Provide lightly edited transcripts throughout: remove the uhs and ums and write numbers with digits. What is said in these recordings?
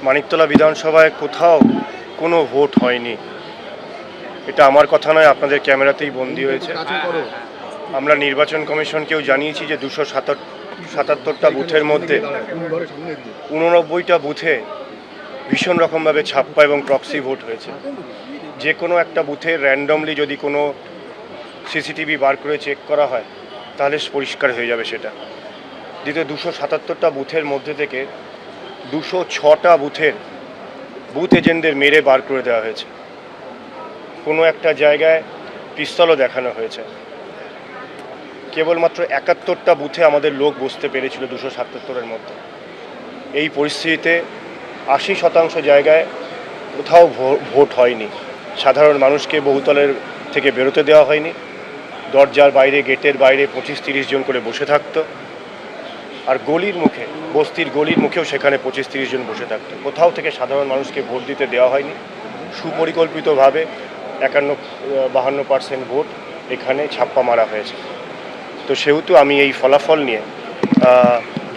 মানিকতলা বিধানসভায় কোথাও কোনো ভোট হয়নি। এটা আমার কথা নয়, আপনাদের ক্যামেরাতেই বন্দী হয়েছে। আমরা নির্বাচন কমিশনকেও জানিয়েছি যে 277টা বুথের মধ্যে 89টা বুথে ভীষণ রকমভাবে ছাপ্পা এবং প্রক্সি ভোট হয়েছে। যে কোনো একটা বুথে র্যান্ডমলি যদি কোনো সিসিটিভি বার করে চেক করা হয় তাহলে পরিষ্কার হয়ে যাবে সেটা। দ্বিতীয় 277টা বুথের মধ্যে থেকে 206টা বুথ এজেন্টদের মেরে বার করে দেওয়া হয়েছে। কোনো একটা জায়গায় পিস্তলও দেখানো হয়েছে। কেবলমাত্র 71টা বুথে আমাদের লোক বসতে পেরেছিল 277-এর মধ্যে। এই পরিস্থিতিতে 80% জায়গায় কোথাও ভোট হয়নি। সাধারণ মানুষকে বহুতলের থেকে বেরোতে দেওয়া হয়নি। দরজার বাইরে, গেটের বাইরে 25-30 জন করে বসে থাকতো। আর গলির মুখে, বস্তির গলির মুখেও সেখানে 25-30 জন বসে থাকতো। কোথাও থেকে সাধারণ মানুষকে ভোট দিতে দেওয়া হয়নি। সুপরিকল্পিতভাবে 51-52% ভোট এখানে ছাপ্পা মারা হয়েছে। তো সেহেতু আমি এই ফলাফল নিয়ে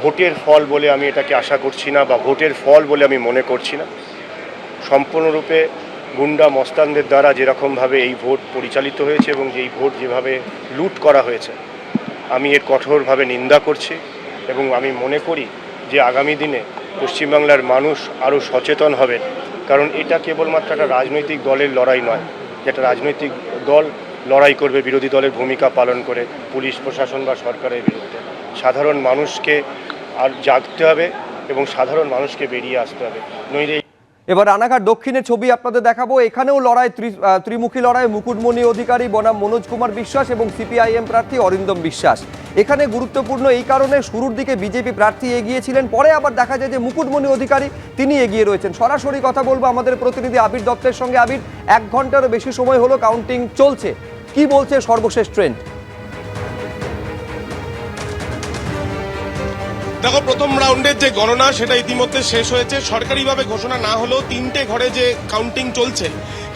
ভোটের ফল বলে আমি এটাকে আশা করছি না, বা ভোটের ফল বলে আমি মনে করছি না। সম্পূর্ণরূপে গুন্ডা মস্তানদের দ্বারা যেরকমভাবে এই ভোট পরিচালিত হয়েছে এবং যেই ভোট যেভাবে লুট করা হয়েছে, আমি এর কঠোরভাবে নিন্দা করছি। এবং আমি মনে করি যে আগামী দিনে পশ্চিমবাংলার মানুষ আরও সচেতন হবে, কারণ এটা কেবলমাত্র একটা রাজনৈতিক দলের লড়াই নয়। যেটা রাজনৈতিক দল লড়াই করবে বিরোধী দলের ভূমিকা পালন করে পুলিশ প্রশাসন বা সরকারের বিরুদ্ধে, সাধারণ মানুষকে আর জাগতে হবে এবং সাধারণ মানুষকে বেরিয়ে আসতে হবে, নইলে। এবার রানাঘাট দক্ষিণের ছবি আপনাদের দেখাবো। এখানেও লড়াই, ত্রিমুখী লড়াই। মুকুটমণি অধিকারী বনাম মনোজ কুমার বিশ্বাস এবং সিপিআইএম প্রার্থী অরিন্দম বিশ্বাস। এখানে গুরুত্বপূর্ণ এই কারণে শুরুর দিকে বিজেপি প্রার্থী এগিয়েছিলেন, পরে আবার দেখা যায় যে মুকুটমণি অধিকারী তিনি এগিয়ে রয়েছেন। সরাসরি কথা বলবো আমাদের প্রতিনিধি আবির দত্তের সঙ্গে। আবির, 1 ঘন্টারও বেশি সময় হলো কাউন্টিং চলছে, কি বলছে সর্বশেষ ট্রেন্ড? দেখো, প্রথম রাউন্ডের যে গণনা সেটা ইতিমধ্যে শেষ হয়েছে। সরকারিভাবে ঘোষণা না হলেও 3টে ঘরে যে কাউন্টিং চলছে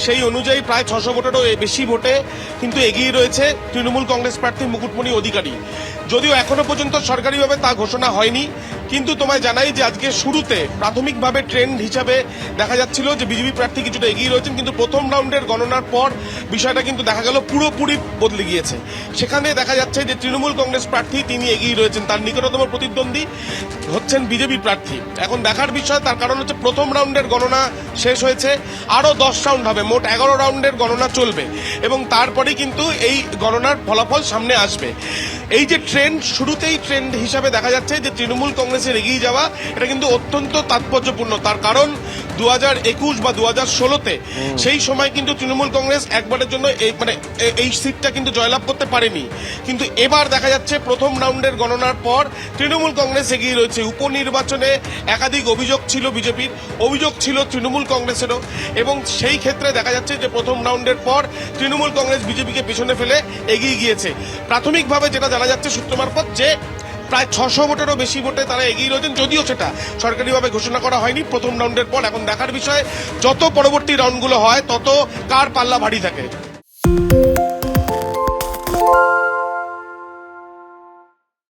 সেই অনুযায়ী প্রায় 600 ভোটেরও বেশি ভোটে কিন্তু এগিয়ে রয়েছে তৃণমূল কংগ্রেস প্রার্থী মুকুটমণি অধিকারী। যদিও এখনো পর্যন্ত সরকারিভাবে তা ঘোষণা হয়নি, কিন্তু তোমায় জানাই যে আজকে শুরুতে প্রাথমিকভাবে ট্রেন্ড হিসাবে দেখা যাচ্ছিল যে বিজেপি প্রার্থী কিছুটা এগিয়ে রয়েছেন, কিন্তু প্রথম রাউন্ডের গণনার পর বিষয়টা কিন্তু দেখা গেল পুরোপুরি বদলে গিয়েছে। সেখানে দেখা যাচ্ছে যে তৃণমূল কংগ্রেস প্রার্থী তিনি এগিয়ে রয়েছেন, তার নিকটতম প্রতিদ্বন্দ্বী হচ্ছেন বিজেপি প্রার্থী। এখন দেখার বিষয়, তার কারণ হচ্ছে প্রথম রাউন্ডের গণনা শেষ হয়েছে, আরও 10 রাউন্ড হবে, মোট 11 রাউন্ডের গণনা চলবে এবং তারপরেই কিন্তু এই গণনার ফলাফল সামনে আসবে। এই যে ট্রেন্ড, শুরুতেই ট্রেন্ড হিসাবে দেখা যাচ্ছে যে তৃণমূল কংগ্রেসের এগিয়ে যাওয়া, এটা কিন্তু অত্যন্ত তাৎপর্যপূর্ণ। তার কারণ 2021 বা 2016-তে সেই সময় কিন্তু তৃণমূল কংগ্রেস একবারের জন্য এই সিটটা কিন্তু জয়লাভ করতে পারেনি, কিন্তু এবার দেখা যাচ্ছে প্রথম রাউন্ডের গণনার পর তৃণমূল কংগ্রেস এগিয়ে রয়েছে। উপনির্বাচনে একাধিক অভিযোগ ছিল বিজেপির, অভিযোগ ছিল তৃণমূল কংগ্রেসেরও, এবং সেই ক্ষেত্রে দেখা যাচ্ছে যে প্রথম রাউন্ডের পর তৃণমূল কংগ্রেস বিজেপিকে পেছনে ফেলে এগিয়ে গিয়েছে। প্রাথমিকভাবে যেটা জানা যাচ্ছে সূত্র মারফত, যে প্রায় 600 ভোটেরও বেশি ভোটে তারা এগিয়ে রয়েছেন, যদিও সেটা সরকারিভাবে ঘোষণা করা হয়নি প্রথম রাউন্ডের পর। এখন দেখার বিষয়, যত পরবর্তী রাউন্ডগুলো হয় তত কার পাল্লা ভারী থাকে।